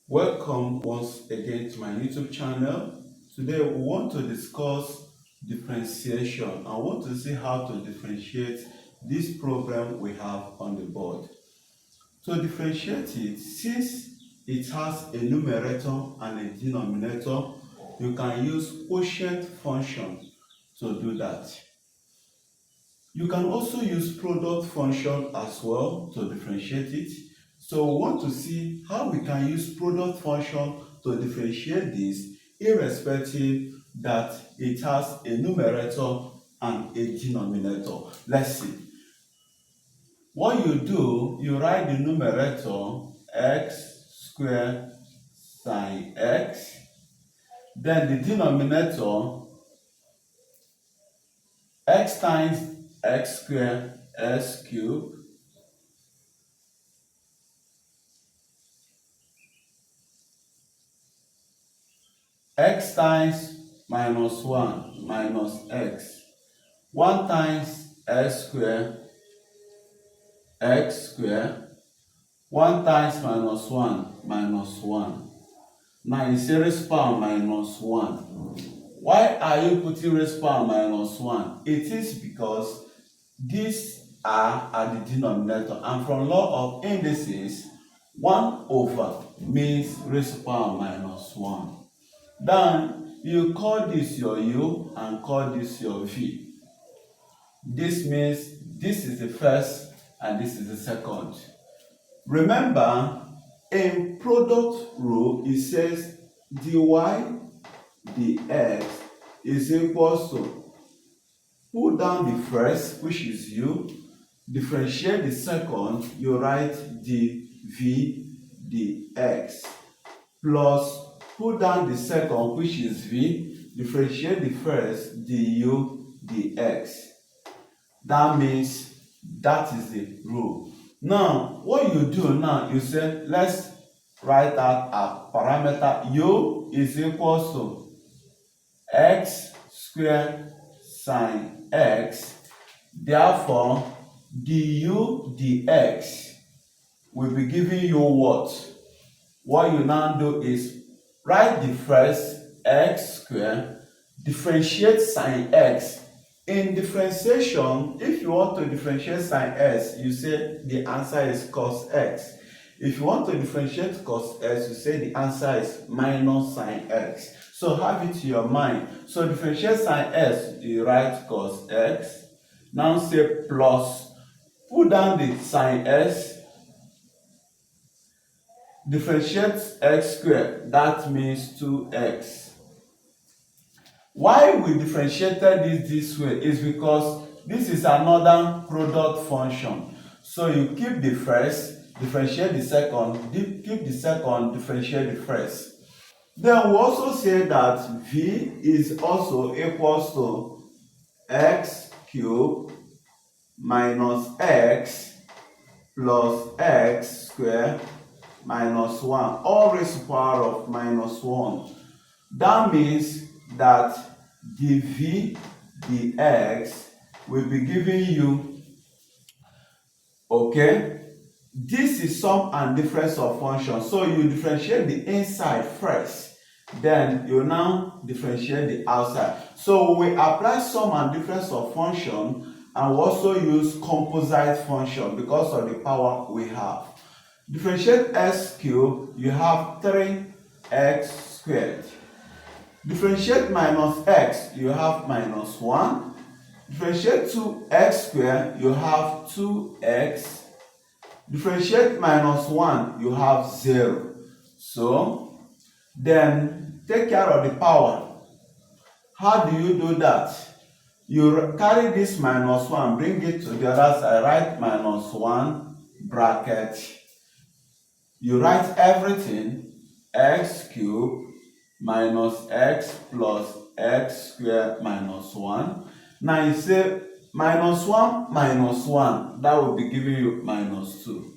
Welcome once again to my YouTube channel. Today we want to discuss differentiation. I want to see how to differentiate this problem we have on the board. To differentiate it, since it has a numerator and a denominator, you can use quotient function to do that. You can also use product function as well to differentiate it. So we want to see how we can use product function to differentiate this irrespective that it has a numerator and a denominator. Let's see. What you do, you write the numerator x squared sine x, then the denominator x times x squared s cubed x times minus 1 minus x. 1 times x squared, x squared. 1 times minus 1 minus 1. Now it's raised power minus 1. Why are you putting raised power minus 1? It is because these are at the denominator, and from law of indices, 1 over means raised power minus 1. Then you call this your u and call this your v. This means this is the first and this is the second. Remember, in product rule, it says dy dx is equal to pull down the first, which is u, differentiate the second, you write dv dx, plus pull down the second, which is v, differentiate the first, du dx. That means that is the rule. Now, what you do now, you say, let's write out a parameter u is equal to x squared sine x. Therefore, du dx will be giving you what? What you now do is write the first x squared, differentiate sine x. In differentiation, if you want to differentiate sine x, you say the answer is cos x. If you want to differentiate cos x, you say the answer is minus sine x. So have it to your mind. So differentiate sine x, you write cos x. Now say plus, put down the sine x, differentiate x squared, that means 2x. Why we differentiated this way is because this is another product function. So you keep the first, differentiate the second, keep the second, differentiate the first. Then we also say that v is also equals to x cubed minus x plus x squared minus 1, all raised to the power of minus 1. That means that dv dx will be giving you, okay, this is sum and difference of functions. So you differentiate the inside first, then you now differentiate the outside. So we apply sum and difference of function and also use composite function because of the power we have. Differentiate x cubed, you have 3x squared. Differentiate minus x, you have minus 1. Differentiate 2x squared, you have 2x. Differentiate minus 1, you have 0. So, then take care of the power. How do you do that? You carry this minus 1, bring it to the other side, write minus 1 bracket. You write everything, x cubed minus x plus x squared minus 1. Now you say minus 1 minus 1, that will be giving you minus 2.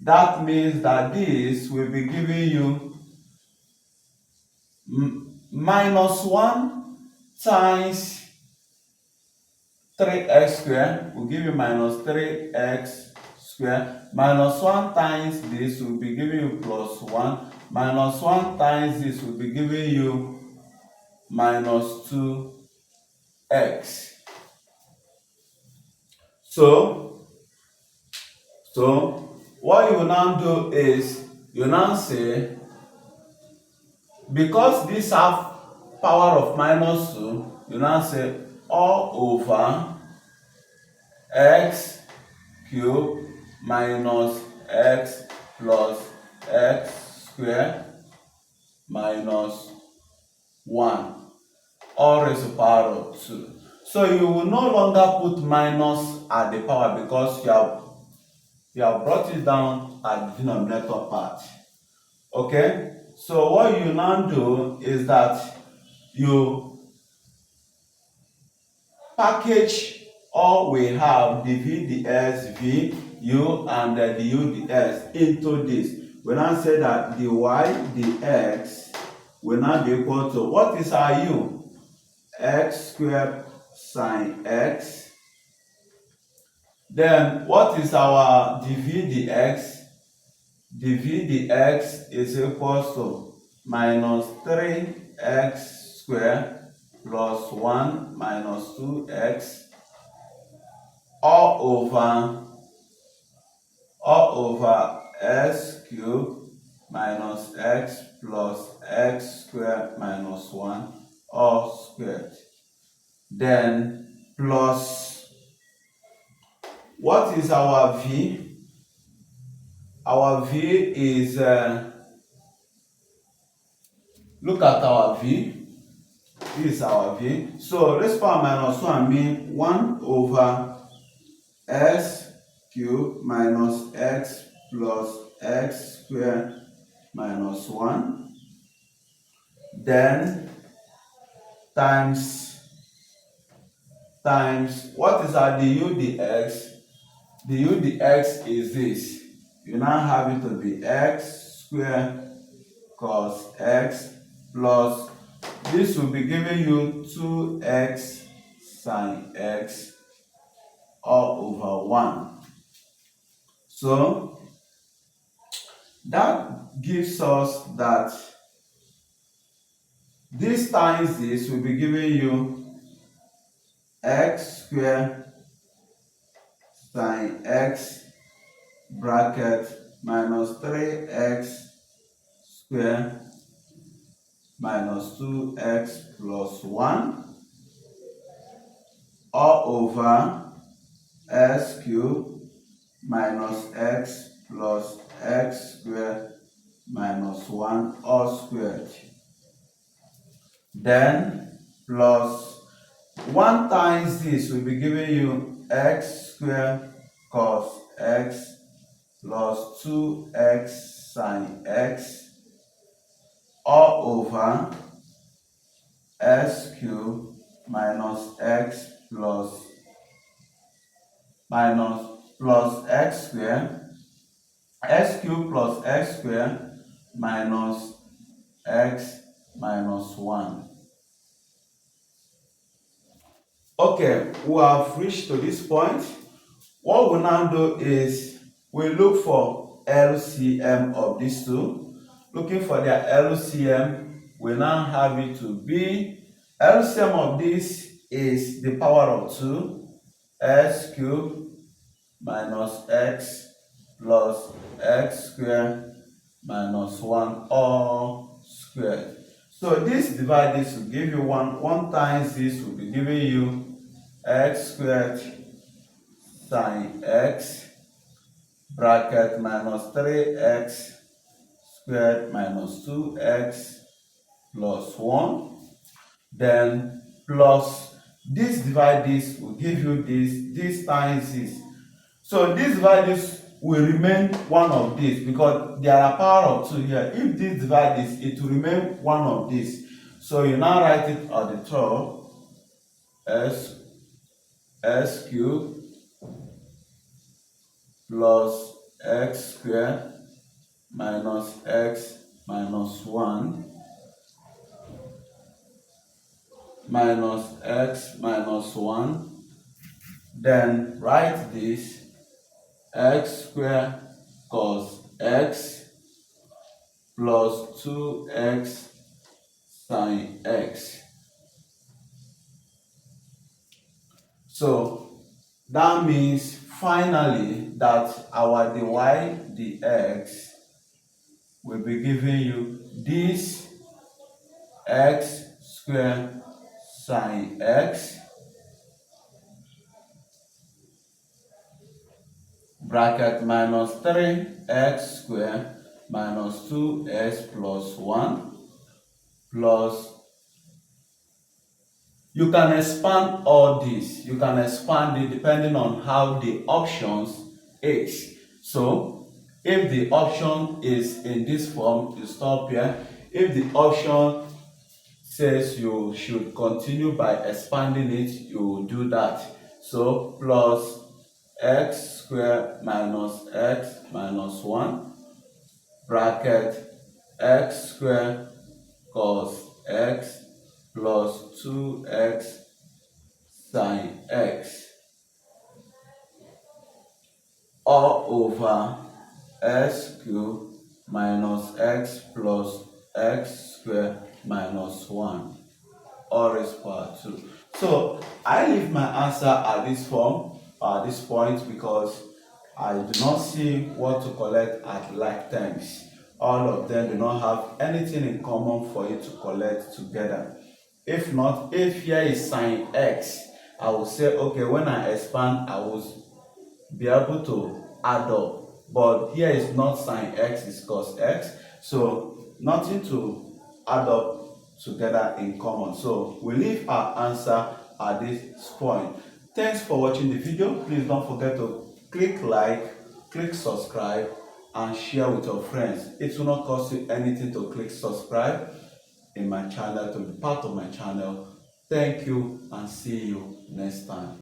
That means that this will be giving you minus 1 times 3x squared will give you minus 3x squared. Minus 1 times this will be giving you plus 1. Minus 1 times this will be giving you minus 2x. So what you will now do is you now say, because this have power of minus 2, you now say all over x cube minus x plus x square minus 1, all raised to the power of 2. So you will no longer put minus at the power because you have brought it down at the denominator part. Okay? So what you now do is that you package all we have, the v dx, v, u, and the u dx into this. We now say that the y dx will now be equal to, what is our u? X squared sine x. Then what is our dv dx? Dv dx is equal to minus 3x squared plus 1 minus 2x all over x cubed minus x plus x squared minus 1 all squared. Then plus, what is our v? Our v is, look at our v. This is our v. So raised power minus 1 means 1 over x cubed minus x plus x squared minus 1. Then times what is our du dx? Du dx is this. You now have it to be x squared cos x plus, this will be giving you 2x sine x all over 1. So that gives us that this times this will be giving you x squared sine x bracket minus 3x squared minus 2x plus 1 all over x cubed minus x plus x squared minus 1 all squared. Then plus 1 times this will be giving you x squared cos x plus 2x sine x all over x cubed minus x plus x squared, x cubed plus x squared minus x minus 1. Okay, we have reached to this point. What we now do is we look for LCM of these two. Looking for their LCM, we now have it to be, LCM of this is the power of 2, x cubed minus x plus x squared minus 1 all squared. So this divide this will give you 1. 1 times this will be giving you x squared sine x bracket minus 3x squared minus 2x plus 1. Then plus this divide this will give you this times this. So this divide this will remain one of this because there are power of 2 here. If this divide this, it will remain one of this. So you now write it at the top, s cubed plus x squared minus x minus 1 minus x minus 1. Then write this x squared cos x plus 2x sine x. So that means finally that our dy dx will be giving you this x square sine x bracket minus 3x square minus 2x plus 1 plus, you can expand all this, you can expand it depending on how the options is. So if the option is in this form, you stop here. If the option says you should continue by expanding it, you will do that. So plus x squared minus x minus 1 bracket x squared cos x plus 2x sine x all over x cubed minus x plus x squared minus 1 all raised power 2. So I leave my answer at this form, at this point, because I do not see what to collect at like terms. All of them do not have anything in common for you to collect together. If not, if here is sine x, I will say, okay, when I expand, I will be able to add up. But here is not sine x, it's cos x. So nothing to add up together in common. So we leave our answer at this point. Thanks for watching the video. Please don't forget to click like, click subscribe, and share with your friends. It will not cost you anything to click subscribe in my channel, to be part of my channel. Thank you and see you next time.